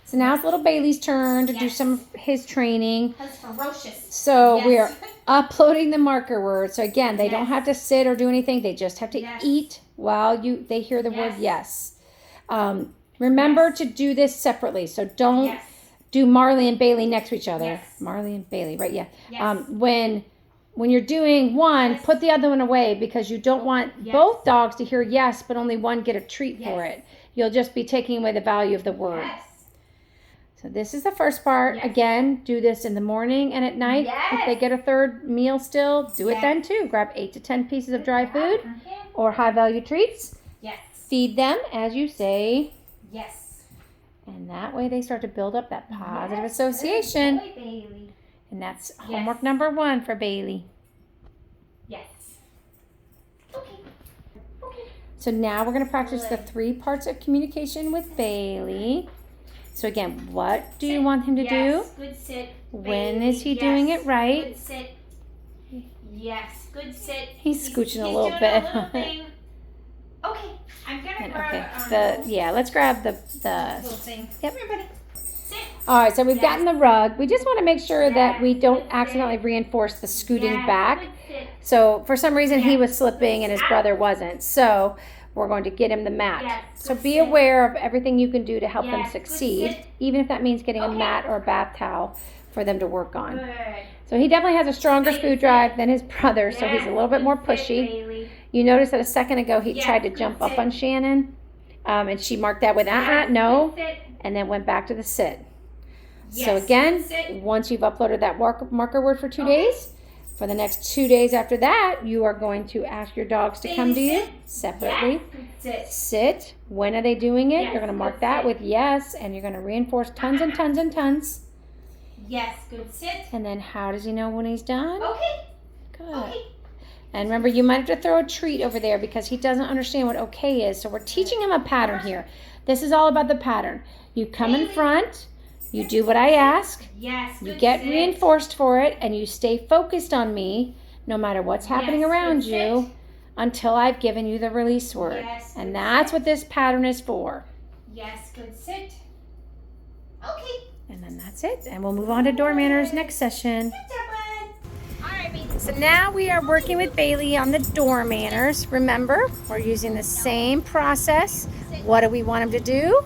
So now it's little Bailey's turn to do some of his training. That's ferocious. So we are uploading the marker word. So again, they don't have to sit or do anything. They just have to eat while they hear the word yes. Remember to do this separately. So don't do Marley and Bailey next to each other. Yes. Marley and Bailey, right? Yeah. Yes. When you're doing one, put the other one away because you don't want both dogs to hear yes, but only one get a treat for it. You'll just be taking away the value of the word. Yes. So this is the first part. Again, do this in the morning and at night. If they get a third meal still, do it then too. Grab 8 to 10 pieces of dry food or high value treats. Yes. Feed them as you say. Yes. And that way they start to build up that positive association. Good boy, Bailey. And that's homework number 1 for Bailey. Yes. Okay. So now we're going to practice the 3 parts of communication with Bailey. So again, what do you want him to do? Good sit. When is he doing it right? Good sit. Yes. Good sit. He's scooching a little doing bit. A little thing. Okay. I'm gonna grab let's grab the little thing. Yep. Come here, buddy. Sit. All right, so we've gotten the rug. We just want to make sure that we don't accidentally reinforce the scooting back. Good sit. So for some reason he was slipping and his brother wasn't. So we're going to get him the mat. Yes, so good be sit. aware of everything you can do to help them Yes, good succeed, sit. even if that means getting a mat or a bath towel for them to work on. Good. So he definitely has a stronger food drive than his brother, so he's a little bit more Good sit, pushy. Bailey. You noticed that a second ago he Yes, tried to good jump up sit. on Shannon, and she marked that with no, Good sit. and then went back to the sit. Yes, So again, good sit. once you've uploaded that marker word for 2 days, for the next 2 days after that, you are going to ask your dogs to come to you separately. Yes, Sit. When are they doing it? Yes, You're going to mark good that sit. with yes, and you're going to reinforce tons and tons and tons. Yes, good sit. And then how does he know when he's done? Okay. Good. Okay. And remember, you might have to throw a treat over there because he doesn't understand what okay is. So we're teaching him a pattern here. This is all about the pattern. You come in front, you do what I ask, Yes, you good get sit. reinforced for it, and you stay focused on me no matter what's happening Yes, around good you sit. until I've given you the release word. Yes, and good that's sit. what this pattern is for. Yes, good sit. Okay. And then that's it. And we'll move on to door manners next session. Good job, bud. All right, baby. So now we are working with Bailey on the door manners. Remember, we're using the same process. What do we want him to do?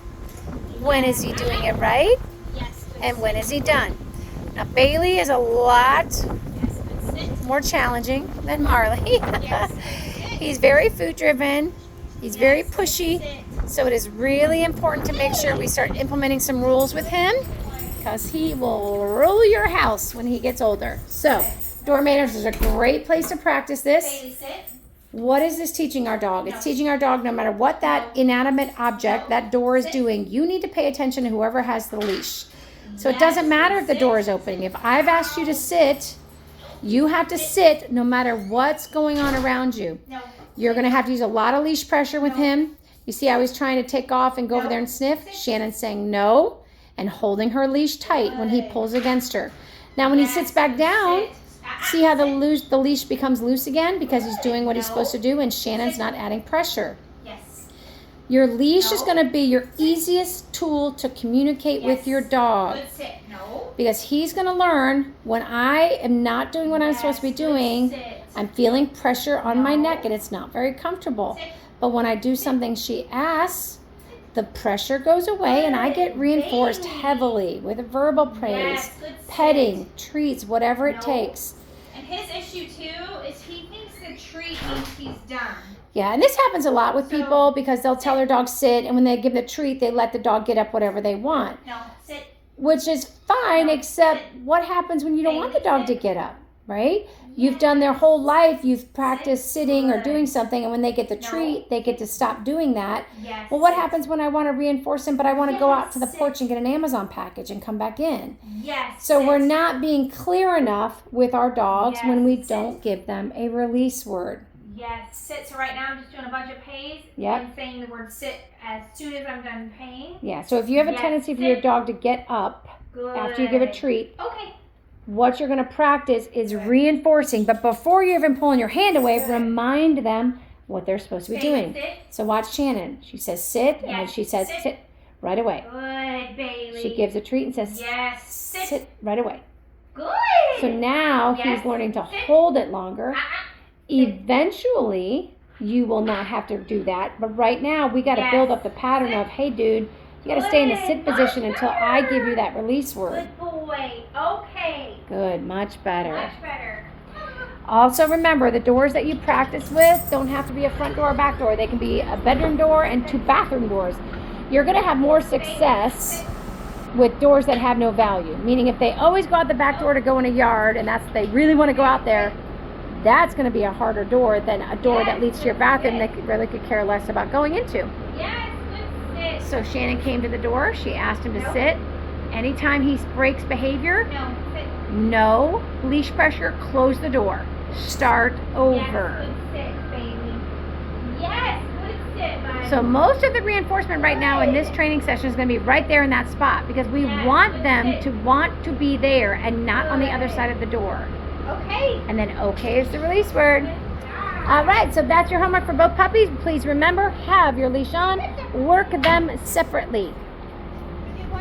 When is he doing it right? Yes, good And when is he done? Now Bailey is a lot sit. Yes, good sit. more challenging than Marley. Yes. He's very food driven. He's very Yes, pushy. sit. So it is really important to make sure we start implementing some rules with him because he will rule your house when he gets older. So door manners is a great place to practice this. Bailey, sit. What is this teaching our dog? It's teaching our dog no matter what that inanimate object, that door is doing, you need to pay attention to whoever has the leash. So it doesn't matter if the door is opening. If I've asked you to sit, you have to sit no matter what's going on around you. No. You're going to have to use a lot of leash pressure with him. You see how he's trying to take off and go over there and sniff? Shannon's saying no and holding her leash tight when he pulls against her. Now when he sits back down, see how the leash becomes loose again because he's doing what he's supposed to do and Shannon's not adding pressure. Yes. Your leash is going to be your easiest tool to communicate with your dog Good sit. No. because he's going to learn when I am not doing what I'm supposed to be doing, Sit. I'm feeling pressure on my neck and it's not very comfortable. Sit. But when I do something she asks, the pressure goes away and I get reinforced heavily with verbal praise, Yes, good sit. petting, treats, whatever it No. takes. And his issue too is he thinks the treat means he's done. Yeah, and this happens a lot with So- people because they'll tell their dog sit, and when they give the treat, they let the dog get up whatever they want, No. Sit. which is fine, No, except sit. what happens when you don't want the Baby, dog to sit. get up, right? You've done their whole life, you've practiced sitting or doing something, and when they get the No. treat, they get to stop doing that. Yes. Well, what sit. happens when I want to reinforce him, but I want to go out to the Yes, porch and get an Amazon package and come back in? Yes. So sit. we're not being clear enough with our dogs when we Yes, don't sit. give them a release word. Yes. Sit. So right now I'm just doing a bunch of pays. Yep. And saying the word sit as soon as I'm done paying. Yeah, so if you have a Yes, tendency for your sit. dog to get up Good. after you give a treat, Okay. what you're going to practice is reinforcing. But before you're even pulling your hand away, remind them what they're supposed to be Bailey, doing. sit. So watch Shannon. She says sit, and then Yes, she says sit. sit right away. Good, Bailey. She gives a treat and says, Yes. sit right away. Good. So now Yes. he's learning to Sit. hold it longer. Ah, Eventually, you will not have to do that. But right now, we got to Yes. build up the pattern of, hey, dude, you got to stay in the sit Good. position Much until I give you better. that release word. Good boy. Okay. Good, much better. Much better. Also remember, the doors that you practice with don't have to be a front door or back door. They can be a bedroom door and 2 bathroom doors. You're going to have more success with doors that have no value. Meaning if they always go out the back door to go in a yard and they really want to go out there, that's going to be a harder door than a door that leads to your bathroom they could care less about going into. Yes. Good sit. So Shannon came to the door. She asked him to sit. Anytime he breaks behavior, No. Sit. no leash pressure, close the door. Start over. Yes. Good sit, baby. Yes. Good sit, buddy. So most of the reinforcement right now in this training session is going to be right there in that spot because we Yes, want good them sit. to want to be there and not on the other Good. side of the door. Okay. And then okay is the release word. Good job. All right, so that's your homework for both puppies. Please remember, have your leash on, work them separately.